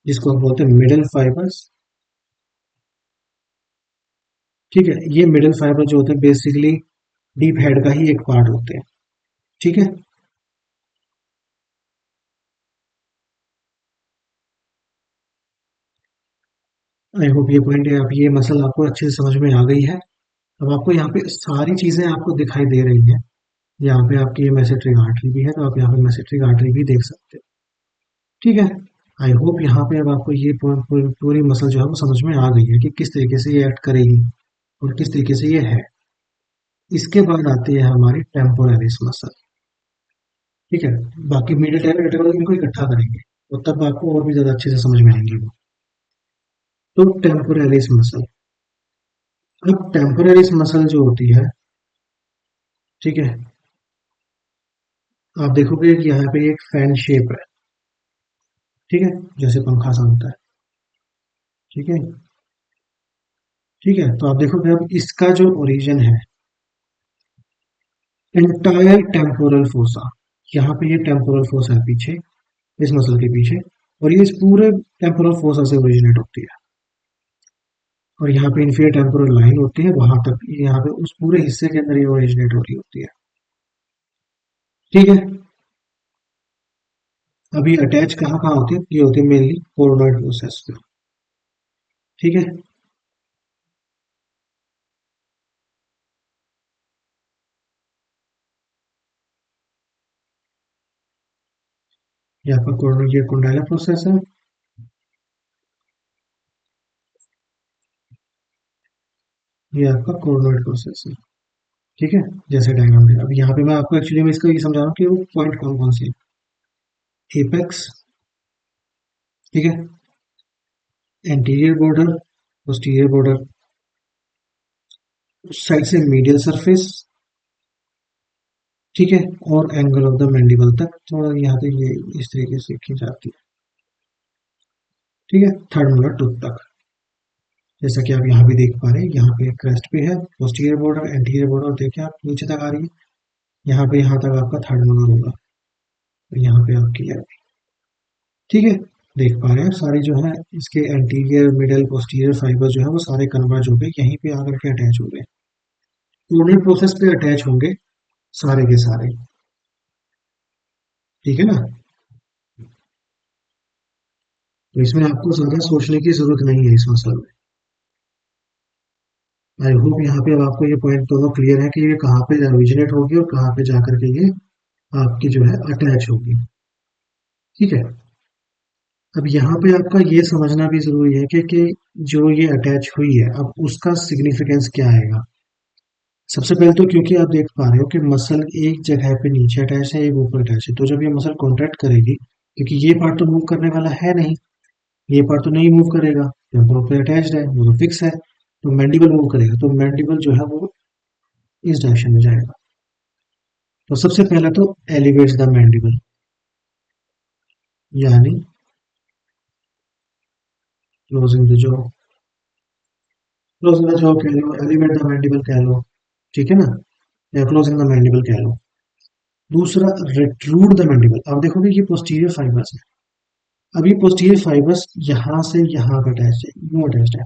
जिसको हम बोलते हैं मिडल फाइबर्स। ठीक है। ये मिडल फाइबर जो होते हैं बेसिकली डीप हेड का ही एक पार्ट होते हैं। ठीक है। आई होप ये पॉइंट है, आप ये मसल आपको अच्छे से समझ में आ गई है। अब आपको यहाँ पे सारी चीजें आपको दिखाई दे रही हैं। यहाँ पे आपकी ये मेसेट्रिक आर्टरी भी है, तो आप यहाँ पे मेसेट्रिक आर्टरी भी देख सकते हो। ठीक है। आई होप यहाँ पे अब आपको ये पूरी मसल जो है वो समझ में आ गई है कि किस तरीके से ये एक्ट करेगी और किस तरीके से ये है। इसके बाद आती है हमारी टेम्पोरलिस मसल। ठीक है। बाकी मीडियल टाइम इंटरवल इनको इकट्ठा करेंगे तो तब आपको और भी ज्यादा अच्छे से समझ में आएंगे वो। तो टेम्पोरलिस मसल, अब टेम्पोरलिस मसल जो होती है, ठीक है, आप देखोगे कि यहाँ पे एक फैन शेप है। ठीक है। जैसे पंखा सा होता है। ठीक है। ठीक है। तो आप देखोगे अब इसका जो ओरिजिन है, एंटायर टेम्पोरल फोसा, यहाँ पे ये टेम्पोरल फोसा है पीछे, इस मसल के पीछे, और ये इस पूरे टेम्पोरल फोसा से ओरिजिनेट होती है। और यहाँ पे इन्फीरियर टेम्पोरल लाइन होती है, वहां तक यहाँ पे उस पूरे हिस्से के अंदर ये ओरिजिनेट हो रही होती है। ठीक है। अभी अटैच कहाँ कहाँ होती है, ये होती है मेनली कोरोनॉइड प्रोसेस पे। ठीक है। ये आपका कोरोनॉइड, ये कोंडाइलर प्रोसेस है, ये आपका कोरोनॉइड प्रोसेस है। ठीक है। जैसे डायग्राम में अब यहाँ पे मैं आपको एक्चुअली मैं इसका ये समझा रहा हूँ कि वो पॉइंट कौन कौन से है। एपेक्स, ठीक है, एंटीरियर बॉर्डर, पोस्टीरियर बॉर्डर, उस साइड से मीडियल सरफेस, ठीक है, और एंगल ऑफ द मैंडिबल तक थोड़ा यहाँ तक ये इस तरीके से खींच जाती है। ठीक है। थर्ड मोलर टूथ तक, जैसा कि आप यहाँ भी देख पा रहे हैं, यहाँ पे क्रेस्ट पे है पोस्टीरियर बॉर्डर, एंटीरियर बॉर्डर देखिए आप नीचे तक आ रही है। यहाँ पे यहाँ तक आपका थर्ड मोलर होगा, और यहाँ पे आपकी है। ठीक है। देख पा रहे हैं सारी जो है इसके एंटीरियर मिडल पोस्टीरियर फाइबर जो है वो सारे कन्वर्ज हो गए, यहीं पे आकर के अटैच हो गए, कोर्नल प्रोसेस पे अटैच होंगे सारे के सारे। ठीक है ना। तो इसमें आपको ज्यादा सोचने की जरूरत नहीं है इस मसले में। आई होप यहाँ पे अब आपको ये पॉइंट दोनों क्लियर है कि ये कहाँ पे ओरिजिनेट होगी और कहाँ पे जाकर के ये आपकी जो है अटैच होगी। ठीक है। अब यहाँ पे आपका ये समझना भी जरूरी है कि जो ये अटैच हुई है अब उसका सिग्निफिकेंस क्या आएगा। सबसे पहले तो क्योंकि आप देख पा रहे हो कि मसल एक जगह पे नीचे अटैच है, एक ऊपर अटैच है, तो जब ये मसल कॉन्ट्रैक्ट करेगी, क्योंकि ये पार्ट तो मूव करने वाला है नहीं, ये पार्ट तो नहीं मूव करेगा, टेम्पोरल पे अटैच्ड है, वो तो फिक्स है, तो मैंडिबल मूव करेगा, तो मैंडिबल जो है वो इस डायरेक्शन में जाएगा। तो सबसे पहला तो एलिवेट्स द मैंडिबल, यानी closing the jaw, closing the jaw कह लो, एलिवेट द मैंडिबल कह लो, ठीक है ना, या क्लोजिंग द मैंडिबल कह लो। दूसरा, रिट्रूड द मैंडिबल, अब देखोगे ये पोस्टीरियर फाइबर्स है, अब ये पोस्टीरियर फाइबर्स यहाँ से यहाँ पे अटैच है, यूं अटैच है,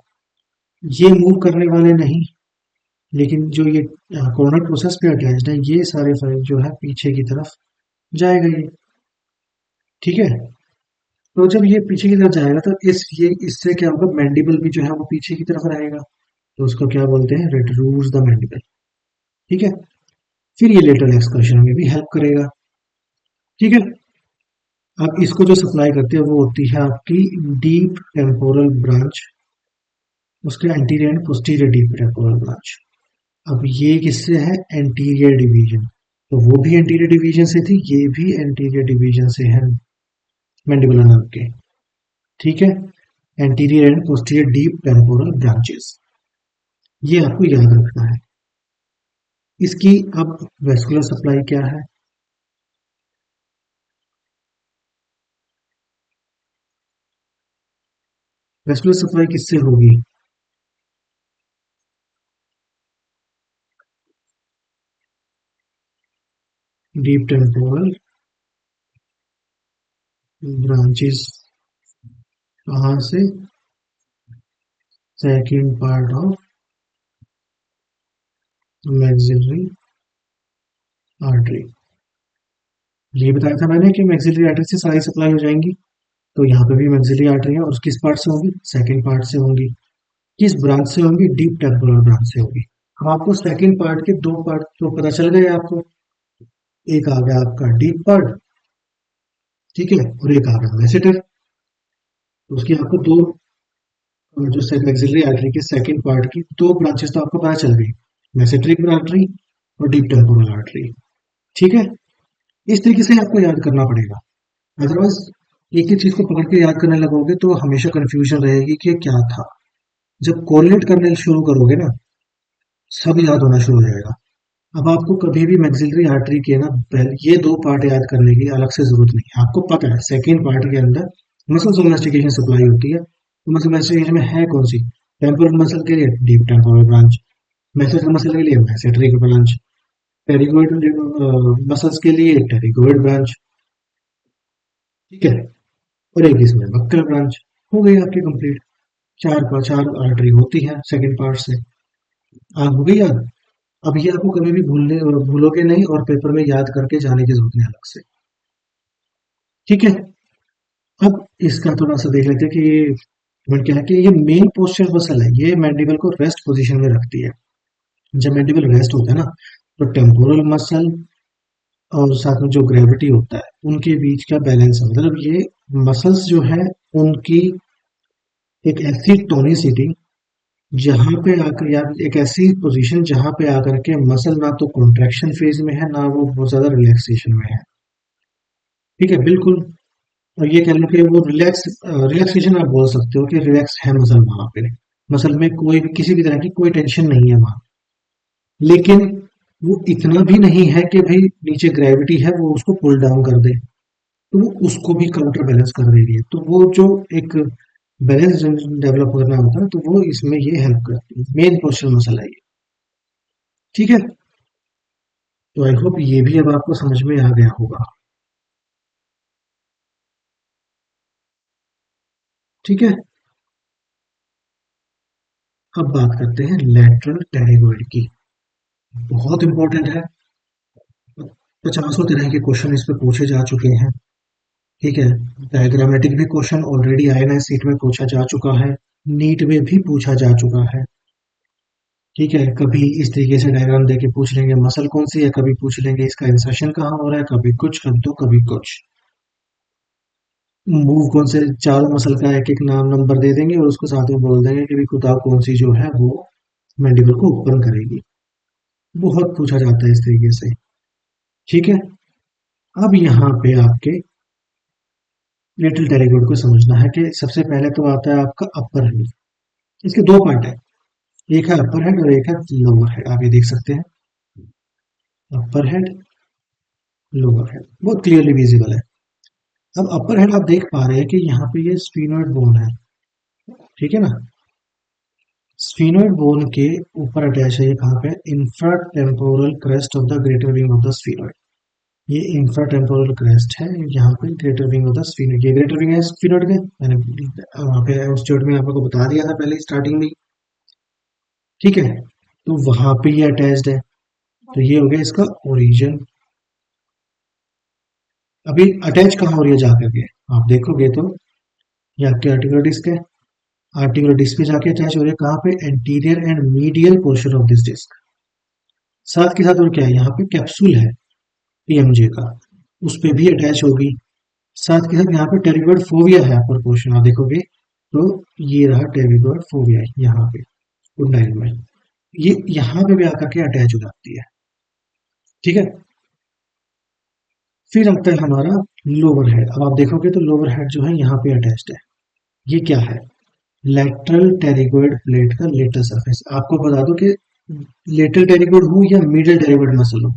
ये मूव करने वाले नहीं, लेकिन जो ये कोरोनल प्रोसेस पे अटैच्ड है, ये सारे फाइल जो है पीछे की तरफ जाएगा ये। ठीक है, तो जब ये पीछे की तरफ जाएगा तो ये इससे क्या होगा, मैंडिबल भी जो है वो पीछे की तरफ रहेगा, तो उसको क्या बोलते हैं, रेट्रूड्स द मैंडिबल। ठीक है, फिर ये लेटरल एक्सकर्शन में भी हेल्प करेगा। ठीक है, अब इसको जो सप्लाई करती है वो होती है आपकी डीप टेम्पोरल ब्रांच, उसके anterior and posterior deep temporal branch. अब ये किससे है, एंटीरियर डिवीजन, तो वो भी एंटीरियर डिवीजन से थी, ये भी एंटीरियर डिवीजन से है मैंडिबुलर नर्व के। ठीक है, anterior and posterior deep temporal branches, ये आपको याद रखना है। इसकी अब वेस्कुलर सप्लाई क्या है, वेस्कुलर सप्लाई किससे होगी, डीप टेम्पोरल ब्रांचेस, कहाँ से, second part of maxillary artery. ये बताया था मैंने कि मैक्सिलरी आर्टरी से सारी सप्लाई हो जाएंगी, तो यहाँ पे भी मैक्सिलरी आर्टरी है, और किस पार्ट से होंगी, सेकेंड पार्ट से होंगी। किस ब्रांच से होंगी, डीप टेम्पोरल ब्रांच से होगी। अब आपको सेकेंड पार्ट के दो पार्ट तो पता चल गए आपको, एक आ गया आपका डीप पार्ट, ठीक है, और एक आ गया मैसेटर। तो उसकी आपको दो, जो मैक्सिलरी आर्टरी के सेकेंड पार्ट की दो ब्रांचेस तो आपको पता चल गई, मैसेट्रिक आर्टरी और डीप टेम्पोरल आर्टरी। ठीक है, इस तरीके से आपको याद करना पड़ेगा, अदरवाइज एक ही चीज को पकड़ के याद करने लगोगे तो हमेशा कंफ्यूजन रहेगी कि ये क्या था। जब कोरिलेट करने शुरू करोगे ना, सब याद होना शुरू हो जाएगा। अब आपको कभी भी मैक्सिलरी आर्टरी के ना पहले ये दो पार्ट याद करने की अलग से जरूरत नहीं है, आपको पता है सेकेंड पार्ट के अंदर मसल सोमेस्टिकेशन सप्लाई होती है, तो मसल सोमेस्टिकेशन में है कौन सी, टेम्पोरल मसल के लिए deep temporal branch, masseter muscle के लिए मैसेटरी ब्रांच, टेरिगोइड मसल्स के लिए टेरिगोइड ब्रांच। ठीक है, और एक इसमें बक्कल ब्रांच। हो गई आपकी कंप्लीट, चार पर चार आर्टरी होती है सेकेंड पार्ट से। हो गई याद। अब ये आपको कभी भी भूलोगे नहीं, और पेपर में याद करके जाने की जरूरत नहीं अलग से। ठीक है, अब इसका थोड़ा सा देख लेते हैं कि ये क्या है, कि ये मेन पोस्चर मसल है, ये मैंडिबल को रेस्ट पोजीशन में रखती है। जब मैंडिबल रेस्ट होता है ना, तो टेम्पोरल मसल और साथ में जो ग्रेविटी होता है उनके बीच का बैलेंस है, मतलब ये मसल्स जो है उनकी एक ऐसी टोनिसिटी जहां पे आकर, या एक ऐसी पोजीशन जहां पे आकर के मसल ना तो कॉन्ट्रैक्शन फेज में है, ना वो बहुत ज्यादा रिलैक्सेशन में है। ठीक है, बिल्कुल। और ये कह लो कि वो रिलैक्सेशन आप बोल सकते हो कि रिलैक्स है मसल वहां पे, मसल में कोई भी किसी भी तरह की कोई टेंशन नहीं है वहां। लेकिन वो इतना भी नहीं है कि भाई नीचे ग्रेविटी है वो उसको पुल डाउन कर दे, तो वो उसको भी काउंटर बैलेंस कर दे रही है, तो वो जो एक बैलेंस डेवलप करना होता है, तो वो इसमें ये हेल्प करती है, मेन पोस्चर मसल है ये। ठीक है, तो आई होप ये भी अब आपको समझ में आ गया होगा। ठीक है, अब बात करते हैं लेटरल टेरिगोइड की, बहुत इंपॉर्टेंट है। पचासों तरह के क्वेश्चन इस पे पूछे जा चुके हैं। ठीक है, डायग्रामेटिक भी क्वेश्चन ऑलरेडी आईएनएस सीट में पूछा जा चुका है, नीट में भी पूछा जा चुका है। ठीक है, कभी इस तरीके से डायग्राम देके पूछ लेंगे मसल कौन सी है, कभी पूछ लेंगे इसका इंसर्शन कहाँ हो रहा है, कभी कुछ कर दो कभी कुछ, मूव कौन से, चारों मसल का एक एक नाम नंबर दे देंगे और उसको साथ में बोल देंगे कि भी कुदाव कौन सी जो है वो मैंडिबल को ओपन करेगी। बहुत पूछा जाता है इस तरीके से। ठीक है, अब यहाँ पे आपके लिटिल टेरिगोट को समझना है कि सबसे पहले तो आता है आपका अपर हेड। इसके दो पार्ट है, एक है अपर हेड और एक है लोअर हेड, आप ये देख सकते हैं, अपर हेड लोअर हेड बहुत क्लियरली विजिबल है। अब अपर हेड आप देख पा रहे हैं कि यहाँ पे ये स्फीनोइड बोन है, ठीक है ना, स्फीनोइड बोन के ऊपर अटैच है ये कहाँ पे, infra temporal crest of the greater wing of the sphenoid. ये इंफ्रा टेम्पोरल क्रेस्ट है, यहाँ पे greater wing of the sphenoid, ये ग्रेटर विंग है स्फीनोइड के, मैंने वहाँ पे उस चोट में आपको बता दिया था पहले स्टार्टिंग में। ठीक है, तो वहां पे ये अटैच्ड है। तो ये हो गया इसका ओरिजिन। अभी अटैच कहाँ हो रही है जाकर के, आप देखोगे तो ये आपके आर्टिकुलर डिस्क है। आर्टिकुलर डिस्क पे जाके अटैच हो रही है कहाँ पे, anterior and medial portion of this disc. साथ के साथ और क्या है, यहाँ पे कैप्सूल है पीएमजे का, उस पे भी अटैच होगी। साथ के साथ यहाँ पे टेरिगोइड फोविया है अपर पोर्शन, आप देखोगे तो ये रहा टेरिगोइड फोविया यहाँ पे कुंडाइल में, ये यहाँ पे भी आकर के अटैच हो जाती है। ठीक है। फिर आता है हमारा लोअर हेड। अब आप देखोगे तो लोअर हेड जो है यहाँ पे अटैच्ड है। ये क्या है, लेटरल टेरिगोइड प्लेट का लेटर सरफेस। आपको बता दो कि लेटरल टेरिगोइड हो या मिडल टेरिगोइड मसल हो,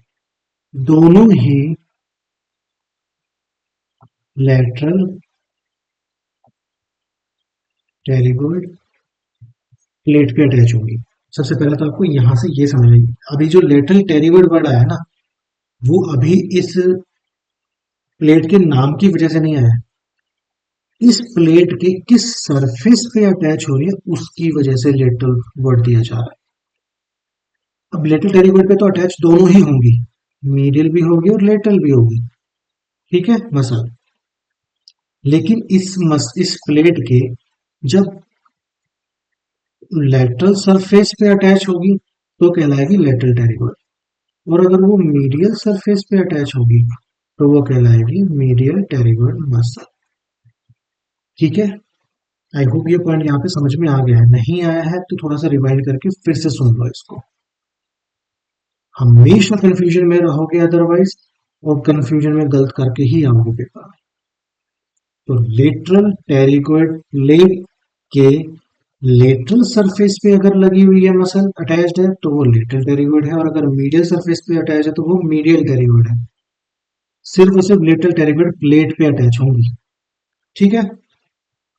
दोनों ही लेटरल टेरिगोइड प्लेट पे अटैच होंगी। सबसे पहले तो आपको यहां से ये समझ, अभी जो लेटरल टेरिगोइड वर्ड आया ना, वो अभी इस प्लेट के नाम की वजह से नहीं आया, इस प्लेट के किस सरफेस पे अटैच हो रही है उसकी वजह से लेटरल वर्ड दिया जा रहा है। अब लेटरल टेरिगोइड पे तो अटैच दोनों ही होंगी, मीडियल भी होगी और लेटरल भी होगी। ठीक है मसल। लेकिन इस प्लेट के जब लेटरल सरफेस पे अटैच होगी तो कहलाएगी लेटरल टेरिगोइड, और अगर वो मीडियल सरफेस पे अटैच होगी तो वो कहलाएगी मीडियल टेरिगोइड मसल। ठीक है। आई होप ये पॉइंट यहाँ पे समझ में आ गया है, नहीं आया है तो थोड़ा सा रिवाइंड करके फिर से सुन लो इसको, हमेशा कंफ्यूजन में रहोगे अदरवाइज, और कंफ्यूजन में गलत करके ही आओगे पेपर में। तो लेटरल टेरिगोइड प्लेट के लेटरल सरफेस पे अगर लगी हुई है मसल अटैच्ड है तो वो लेटरल टेरिगोइड है, और अगर मीडियल सरफेस पे अटैच है तो वो मीडियल टेरिगोइड है। सिर्फ और सिर्फ लेटरल टेरिगोइड प्लेट पे अटैच होंगी। ठीक है।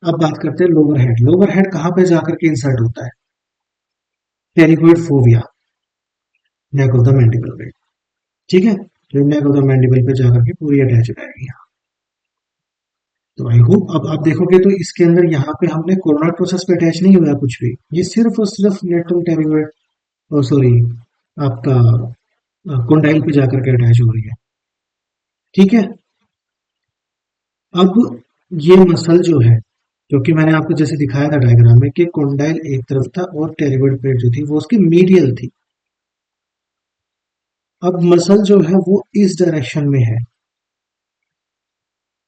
अब बात करते हैं लोअर हेड। लोअर हेड कहाँ पे जाकर के इंसर्ट होता है, pterygoid fovea, neck of the mandible पे। ठीक है। तो नेक ऑफ द मैंडिबल पे जाकर के पूरी अटैच हो जाएगी। तो आई होप अब आप देखोगे तो इसके अंदर यहाँ पे हमने कोरोनर प्रोसेस पे अटैच नहीं हुआ कुछ भी, ये सिर्फ और सिर्फ लेटरल टेरिगोइड, सॉरी आपका कोंडाइल पे जाकर के अटैच हो रही है। ठीक है। अब ये मसल जो है, क्योंकि मैंने आपको जैसे दिखाया था डायग्राम में कि कोंडाइल एक तरफ था और टेरिगोइड प्लेट जो थी वो उसकी मीडियल थी। अब मसल जो है वो इस डायरेक्शन में है,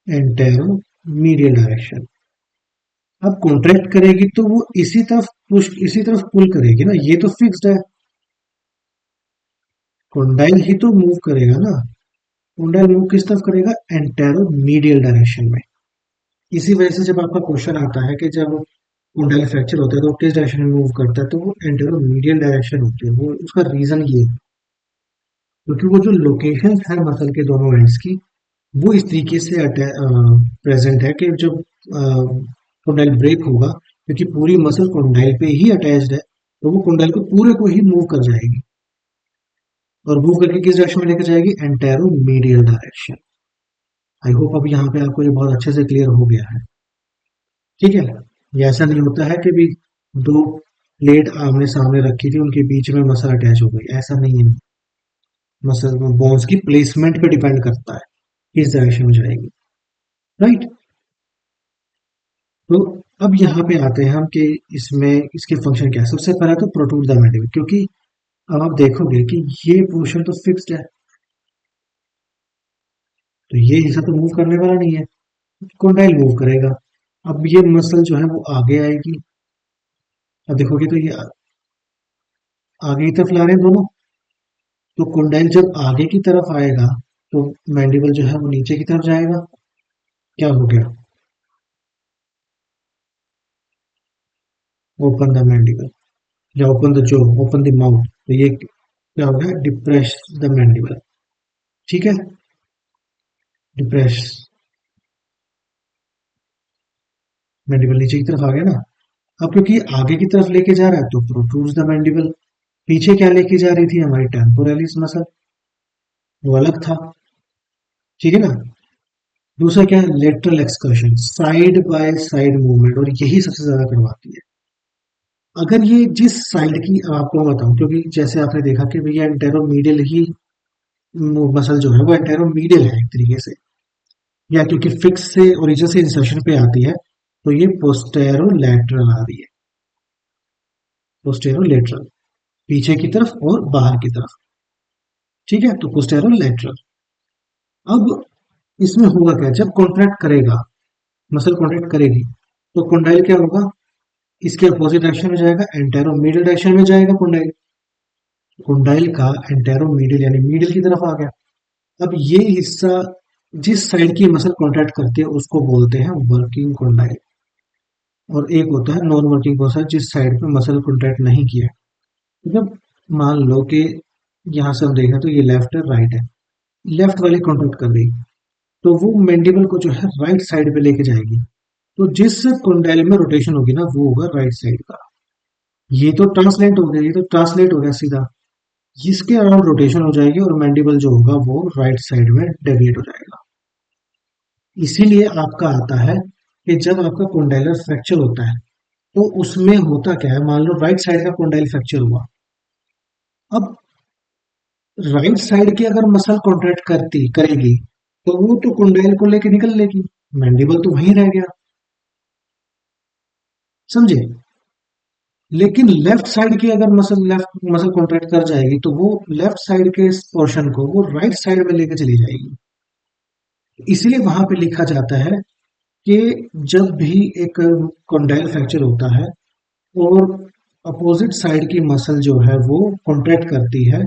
एंटेरो मीडियल डायरेक्शन। अब कॉन्ट्रैक्ट करेगी तो वो इसी तरफ पुश, इसी तरफ पुल करेगी ना, ये तो फिक्स्ड है। कोंडाइल ही तो मूव करेगा ना, कोंडाइल मूव किस तरफ करेगा, एंटेरो मीडियल डायरेक्शन में। इसी वजह से जब आपका क्वेश्चन आता है कि जब कोंडाइल फ्रैक्चर होता है तो किस डायरेक्शन में मूव करता है, तो वो एंटेरो मीडियल डायरेक्शन होती है। वो उसका रीजन ये है क्योंकि वो जो लोकेशन है मसल के दोनों एंड्स की, वो इस तरीके से प्रेजेंट है कि जब कोंडाइल ब्रेक होगा, क्योंकि पूरी मसल कोंडाइल पे ही अटैच्ड है, तो वो कोंडाइल को पूरे को ही मूव कर जाएगी, और मूव करके किस डायरेक्शन में लेकर जाएगी, anteromedial direction. I hope अब यहाँ पे आपको ये बहुत अच्छे से क्लियर हो गया है। ठीक है। ये ऐसा नहीं होता है कि भी दो प्लेट आमने सामने रखी थी उनके बीच में मसल अटैच हो गई, ऐसा नहीं है। मसल बोन्स की प्लेसमेंट पे डिपेंड करता है किस डायरेक्शन में जाएगी। राइट। तो अब यहाँ पे आते हैं हम कि इसमें इसके फंक्शन क्या है। सबसे पहला तो प्रोट्रूड द मैंडिबल, क्योंकि अब आप देखोगे कि ये पोर्शन तो फिक्स्ड है, तो ये हिस्सा तो मूव करने वाला नहीं है, कोंडाइल मूव करेगा। अब ये मसल जो है वो आगे आएगी, अब देखोगे तो ये आगे की तरफ ला रहे हैं दोनों, तो कोंडाइल जब आगे की तरफ आएगा तो मैंडिबल जो है वो नीचे की तरफ जाएगा। क्या हो गया, ओपन द मैंडिबल, या open the jaw, open the mouth, तो ये क्या हो गया, डिप्रेस द मैंडिबल। ठीक है। डिप्रेस मैंडिबल नीचे की तरफ आ गया ना। अब क्योंकि आगे की तरफ लेके जा रहा है तो प्रोट्रूड्स द मैंडिबल। पीछे क्या लेके जा रही थी हमारी टेम्पोरलिस मसल, वो अलग था। ठीक है ना। दूसरा क्या है, lateral excursion, side by side movement, और यही सबसे ज्यादा करवाती है। अगर ये जिस साइड की आपको बताऊं, क्योंकि जैसे आपने देखा कि भैया एंटेरोमीडियल ही मसल जो है वो एंटेरोमीडियल है एक तरीके से, या क्योंकि फिक्स से ओरिजिन से इंसर्शन पे आती है, तो ये पोस्टेरोलैटरल आ रही है। पोस्टेरोलेटरल, पीछे की तरफ और बाहर की तरफ। ठीक है, तो पोस्टेरोलैटरल। अब इसमें होगा क्या, जब कॉन्ट्रैक्ट करेगा, मसल कॉन्ट्रैक्ट करेगी, तो कोंडाइल क्या होगा, इसके अपोजिट डायरेक्शन में जाएगा, एंटेरोमीडियल डायरेक्शन में जाएगा कोंडाइल। कोंडाइल का एंटेरोमीडियल यानी मीडियल की तरफ आ गया। अब ये हिस्सा जिस साइड की मसल कॉन्ट्रैक्ट करती है उसको बोलते हैं वर्किंग कोंडाइल, और एक होता है नॉन वर्किंग कोंडाइल जिस साइड पे मसल कॉन्ट्रैक्ट नहीं किया है। जब मान लो कि यहाँ से हम देखें तो ये लेफ्ट है राइट है, लेफ्ट वाली कॉन्ट्रैक्ट कर रही, तो वो मैंडिबल को जो है राइट साइड पे लेके जाएगी। तो जिस कोंडाइल में रोटेशन होगी ना वो होगा राइट साइड का। ये तो ट्रांसलेट हो गया, ये तो ट्रांसलेट हो गया सीधा, जिसके अराउंड रोटेशन हो जाएगी और मैंडिबल जो होगा वो राइट साइड में डेविएट हो जाएगा। इसीलिए आपका आता है कि जब आपका कोंडाइलर फ्रैक्चर होता है तो उसमें होता क्या है, मान लो राइट साइड का कोंडाइल फ्रैक्चर हुआ। अब राइट साइड की अगर मसल कॉन्ट्रैक्ट करती करेगी तो वो तो कोंडाइल को लेके निकल लेगी, मैंडिबल तो वहीं रह गया, समझे। लेकिन लेफ्ट साइड की अगर मसल कॉन्ट्रैक्ट कर जाएगी तो वो लेफ्ट साइड के पोर्शन को वो राइट साइड में लेके चली जाएगी। इसीलिए वहां पे लिखा जाता है कि जब भी एक कॉन्डाइल फ्रैक्चर होता है और अपोजिट साइड की मसल जो है वो कॉन्ट्रैक्ट करती है,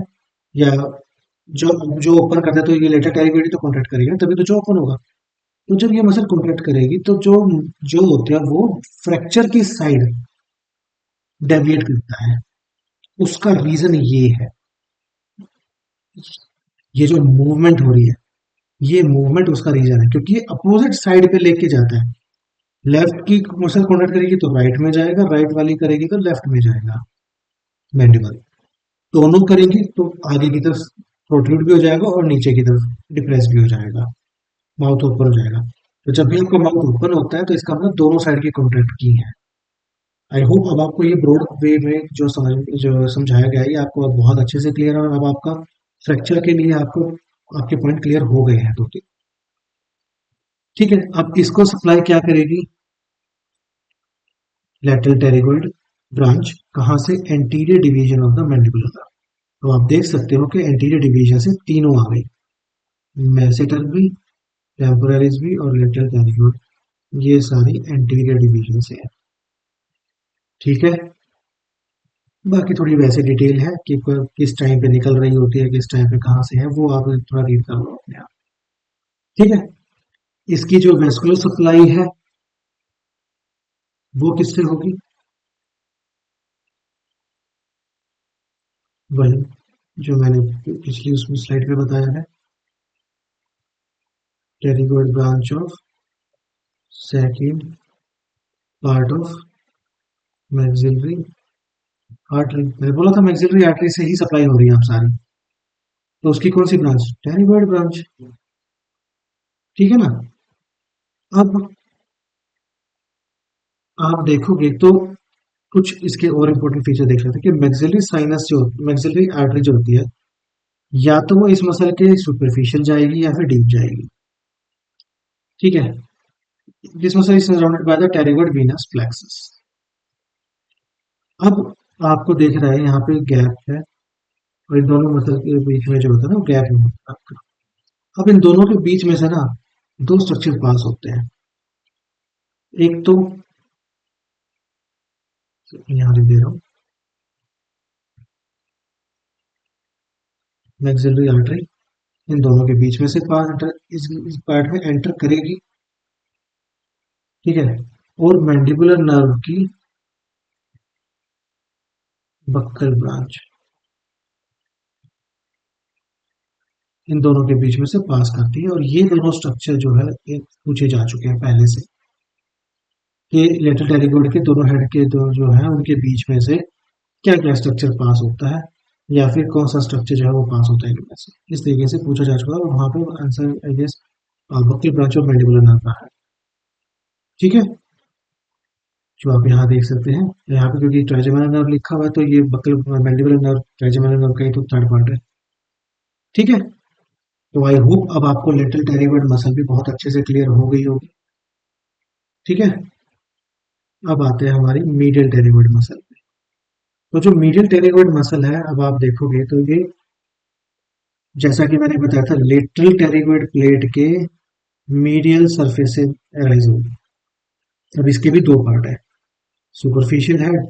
या जो जो ओपन करता है, तो ये लेटर टेरिगोइड तो कॉन्ट्रैक्ट करेगा तभी तो जो ओपन होगा। तो जब ये मसल कॉन्ट्रैक्ट करेगी तो जो जो होता है वो फ्रैक्चर की साइड डेविएट करता है। उसका रीजन ये है, ये जो मूवमेंट हो रही है, ये मूवमेंट उसका रीजन है, क्योंकि ये अपोजिट साइड पे लेके जाता है। लेफ्ट की मसल कॉन्ट्रैक्ट करेगी तो राइट में जाएगा, राइट वाली करेगी तो लेफ्ट में जाएगा मैंडिबल। दोनों करेंगी तो आगे की तरफ प्रोट्रूड भी हो जाएगा और नीचे की तरफ डिप्रेस भी हो जाएगा, माउथ ओपन हो जाएगा। तो जब भी आपका माउथ ओपन होता है तो इसका मतलब दोनों साइड की कॉन्ट्रैक्ट की है। आई होप अब आपको ये ब्रॉड वे में जो समझाया गया है ये आपको अब बहुत अच्छे से क्लियर है, और अब आपका फ्रैक्चर के लिए आपको आपके पॉइंट क्लियर हो गए हैं दो तीन। ठीक है, अब इसको सप्लाई क्या करेगी, लेटरल टेरिगोइड ब्रांच, कहाँ से, anterior division of the mandibular. तो आप देख सकते हो कि एंटीरियर डिवीजन से तीनों आ गई, मैसेटर भी, टेम्पोररीज भी और लेटरल टेरिगोइड, ये सारी एंटीरियर डिवीजन से है। ठीक है, बाकी थोड़ी वैसे डिटेल है कि किस टाइम पे निकल रही होती है, किस टाइम पे कहाँ से है, वो आप थोड़ा रीड कर लो अपने आप। ठीक है, इसकी जो वेस्कुलर सप्लाई है वो किससे होगी, वही जो मैंने पिछली उसमें स्लाइड पे बताया है, pterygoid branch of second part of maxillary artery. मैंने बोला था मैक्सिलरी आर्टरी से ही सप्लाई हो रही है आप सारी, तो उसकी कौन सी ब्रांच, टेरिगोइड ब्रांच। ठीक है ना। अब आप देखोगे तो कुछ इसके और इम्पोर्टेंट फीचर देख लेते हैं कि मैक्सिलरी साइनस जो मैक्सिलरी आर्टरी जो होती है, या तो वो इस मसल के सुपरफिशियल जाएगी या फिर डीप जाएगी। ठीक है, this muscle is surrounded by the pterygoid venous plexus. अब आपको देख रहा है यहाँ पे गैप है, और इन दोनों मसल के बीच में जो होता है ना वो गैप में होता है आपका। अब इन दोनों के बीच में से ना दो स्ट्रक्चर पास होते हैं। एक तो यहाँ लिख दे रहा हूँ, मैक्सिलरी आर्टरी इन दोनों के बीच में से इस पार्ट में एंटर करेगी। ठीक है, और मैंडिबुलर नर्व की बक्कल ब्रांच इन दोनों के बीच में से पास करती है, और ये दोनों स्ट्रक्चर जो है एक पूछे जा चुके हैं पहले से कि लेटर टेरिगोइड के दोनों हेड के दो जो है उनके बीच में से क्या क्या स्ट्रक्चर पास होता है, या फिर कौन सा स्ट्रक्चर जो है वो पास होता है इनमें से, इस तरीके से पूछा जा चुका है, और वहां पे answer I guess buccal branch और मैंडिबुलर नर्व का है। ठीक है, जो आप यहाँ देख सकते हैं। यहाँ पे क्योंकि ट्राइजेमिनल नर्व लिखा हुआ है तो ये buccal mandibular nerve trigeminal nerve का ही तो थर्ड पार्ट है। ठीक है, तो आई होप अब आपको लेटरल टेरिगोइड मसल भी बहुत अच्छे से क्लियर हो गई होगी। ठीक है, अब आते हैं हमारी मीडियल टेरिगोइड मसल। तो जो मीडियल टेरिगोइड मसल है, अब आप देखोगे तो ये, जैसा कि मैंने बताया था, लेटरल टेरिगोइड प्लेट के मीडियल सरफेस से अराइज होगी। अब इसके भी दो पार्ट है, सुपरफिशियल हेड,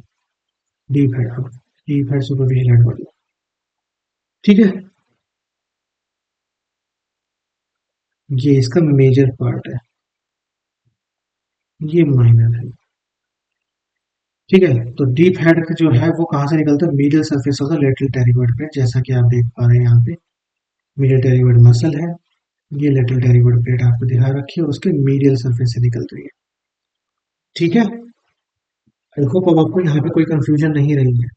डीप हेड। अब डीप हेड सुपरफिशियल हेड वाली, ठीक है, ये इसका मेजर पार्ट है, ये माइनर है। ठीक है, तो डीप हेड जो है वो कहाँ से निकलता है? Medial surface of the lateral pterygoid plate, जैसा कि आप देख पा रहे हैं यहाँ पे मीडियल टेरिगोइड मसल है, ये लेटरल टेरिगोइड प्लेट आपको दिखा रखी है, उसके मीडियल सरफेस से निकल रही है। ठीक है, आई होप अब आपको यहाँ पे कोई कंफ्यूजन नहीं रही है।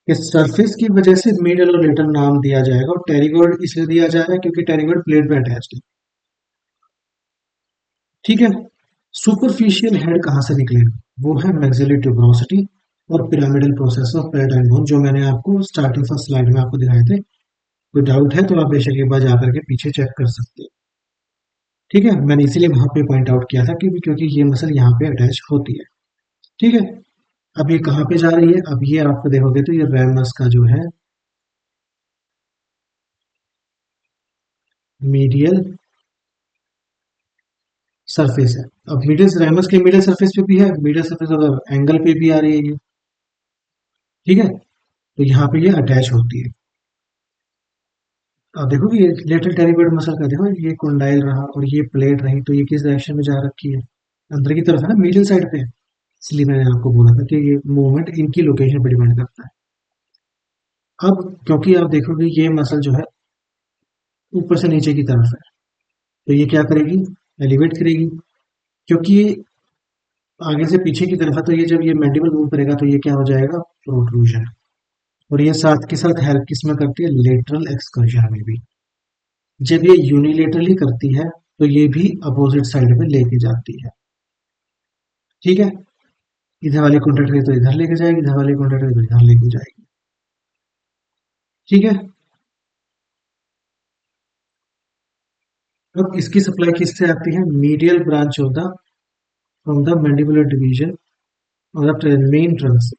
इस सरफेस की वजह से मीडियल और लेटरल नाम दिया जाएगा, और टेरिगोइड इसलिए दिया जाएगा क्योंकि टेरिगोइड प्लेट पे अटैच्ड है। ठीक है, सुपरफिशियल हेड कहाँ से निकलेगा? वो है मैक्सिलरी ट्यूबरोसिटी और पिरामिडल प्रोसेस ऑफ पैराटाइन बोन, जो मैंने आपको स्टार्टिंग फर्स्ट स्लाइड में आपको दिखाए थे। कोई डाउट है तो आप बेशक एक बार जाकर के पीछे चेक कर सकते हैं। ठीक है, मैंने इसीलिए वहां पे पॉइंट आउट किया था कि क्योंकि ये मसल यहाँ पे अटैच होती है। ठीक है, अब ये कहाँ पे जा रही है? अब ये आपको देखोगे तो ये रैमस का जो है मीडियल सरफेस है। अब मिडिल रैमस के मिडिल सरफेस पे भी है, मिडिल सरफेस अगर एंगल पे भी आ रही है ये। ठीक है, तो यहाँ पे ये अटैच होती है। अब देखो कि ये लेटरल टेरिगोइड मसल का देखो, ये कोंडाइल रहा और ये प्लेट रही, तो ये किस डायरेक्शन में जा रखी है? अंदर की तरफ है ना, मिडिल साइड पे। इसलिए मैंने आपको बोला था कि ये मूवमेंट इनकी लोकेशन पर डिपेंड करता है। अब क्योंकि आप देखोगे ये मसल जो है ऊपर से नीचे की तरफ है, तो ये क्या करेगी? एलिवेट करेगी, क्योंकि ये आगे से पीछे की तरफ है, तो ये जब ये मैंडिबल मूव करेगा तो ये क्या हो जाएगा? प्रोट्रूजन। और ये साथ के साथ हेल्प किसमें करती है? लेटरल एक्सकर्जन में भी। जब ये यूनिलेटरली करती है तो ये भी अपोजिट साइड में लेके जाती है। ठीक है, इधर वाली कॉन्ट्रैक्ट तो इधर लेके जाएगी, इधर वाली कॉन्ट्रैक्ट तो इधर लेके जाएगी। ठीक है, अब इसकी सप्लाई किससे आती है? Medial branch of the from the mandibular division और द मेन ट्रंक से।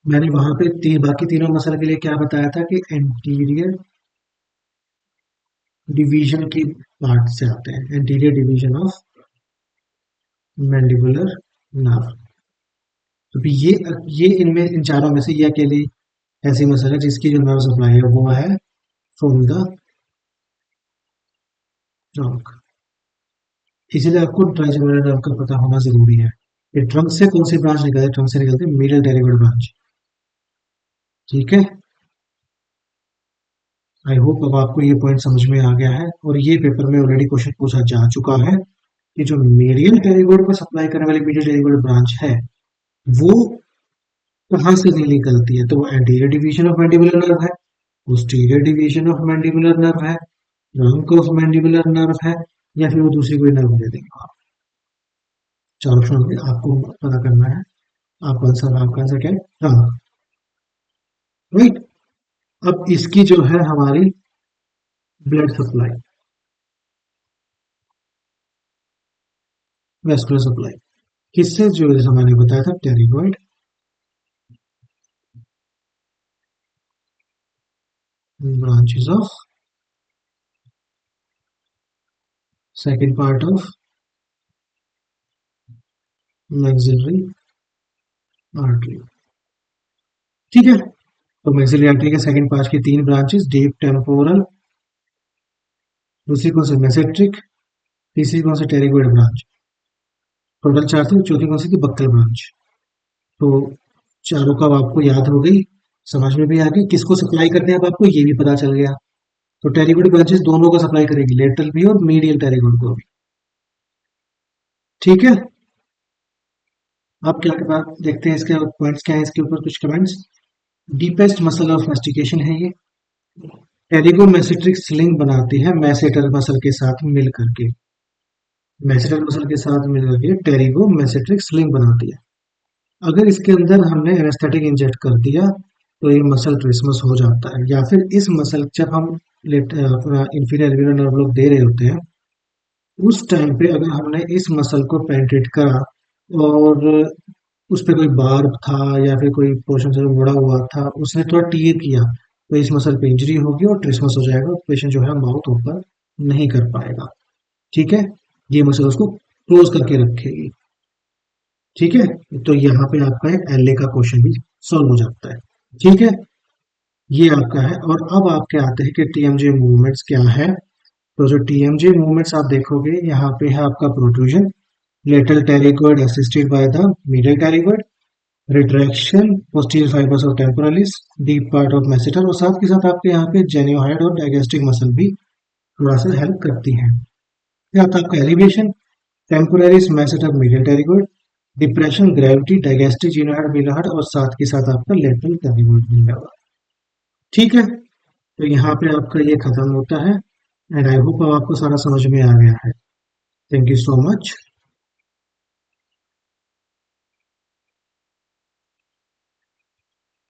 मैंने वहां पे बाकी तीनों मसल के लिए क्या बताया था कि एंटीरियर डिवीजन की पार्ट से आते हैं, anterior division of mandibular nerve. तो भी ये इनमें इन चारों में से ये अकेली ऐसी मसल है जिसकी जो नर्व सप्लाई है वो है फ्रॉम द ट्रंक। इसीलिए आपको ट्राइजेमिनल नर्व का पता होना जरूरी है। ये ट्रंक से कौन सी ब्रांच निकलती है? ट्रंक से निकलती है मीडियल टेरिगोइड ब्रांच। ठीक है, आई होप अब आपको ये पॉइंट समझ में आ गया है, और ये पेपर में ऑलरेडी क्वेश्चन पूछा जा चुका है कि जो मीडियल टेरिगोइड को सप्लाई करने वाली मीडियल टेरिगोइड ब्रांच है वो कहाँ से निकलती है? तो वो anterior division of mandibular nerve है, posterior division of mandibular nerve है, ट्रंक ऑफ मैंडिबुलर नर्व है, या फिर वो दूसरी कोई नर्व दे देंगे आप। चार ऑप्शन होंगे, आपको पता करना है आपका आंसर क्या है? ट्रंक। राइट, अब इसकी जो है हमारी ब्लड सप्लाई, वेस्कुलर सप्लाई किससे? जो जैसा मैंने बताया था pterygoid branches of second part of maxillary artery. ठीक है, तो मैक्सिलरी आर्टरी के सेकंड पार्ट की तीन ब्रांचेस, डीप टेम्पोरल, दूसरी कौन सी? मेसेट्रिक, तीसरी कौन सी? Pterygoid branch. टोटल चार थी, चौथी कौन सी थी? Buccal branch. तो चारों का आपको याद हो गई, समझ में भी आ गई, किसको सप्लाई करते हैं अब आपको ये भी पता चल गया। तो टेरिगोइड ब्रांचेस दोनों को सप्लाई करेगी, लेटरल भी और मीडियल टेरिगोइड को भी। ठीक है, अब क्या बात देखते हैं इसके पॉइंट्स क्या है, इसके ऊपर कुछ comments. Deepest muscle of mastication है ये, टेरिगोमेसेट्रिक स्लिंग बनाती है मैसेटर मसल के साथ मिल करके, मैसेटर मसल के साथ मिल करके टेरिगोमेसेट्रिक स्लिंग बनाती है। अगर इसके अंदर हमने एनेस्थेटिक इंजेक्ट कर दिया तो ये मसल ट्रिस्मस हो जाता है, या फिर इस मसल जब हम अपना इंफीरियर एल्वियोलर नर्व ब्लॉक दे रहे होते हैं उस टाइम पे अगर हमने इस मसल को पेनिट्रेट करा और उस पे कोई बार्ब था या फिर कोई पोर्शन से मुड़ा हुआ था, उसने थोड़ा टीयर किया, तो इस मसल पे इंजरी होगी और ट्रिस्मस हो जाएगा, पेशेंट जो है माउथ ओपन नहीं कर पाएगा। ठीक है, ये मसल उसको क्लोज करके रखेगी। ठीक है, तो यहाँ पे आपका एलए का क्वेश्चन भी सॉल्व हो जाता है। ठीक है, ये आपका है। और अब आपके आते हैं कि टीएमजे मूवमेंट्स क्या है। तो जो टीएमजे मूवमेंट्स आप देखोगे, यहाँ पे है आपका protrusion, lateral pterygoid assisted by the medial pterygoid, retraction posterior fibres of temporalis, deep part of masseter, और साथ के साथ आपके यहाँ पे जेनियोहाइड और डाइगेस्टिक मसल भी थोड़ा सा हेल्प करती हैं। फिर आता है आपका elevation, temporalis masseter medial pterygoid, depression gravity digastric geniohyoid mylohyoid, और साथ के साथ आपका लेटरल टेरिगोइड मिला हुआ। ठीक है, तो यहाँ पे आपका ये खत्म होता है। एंड आई होप अब आपको सारा समझ में आ गया है। Thank you so much.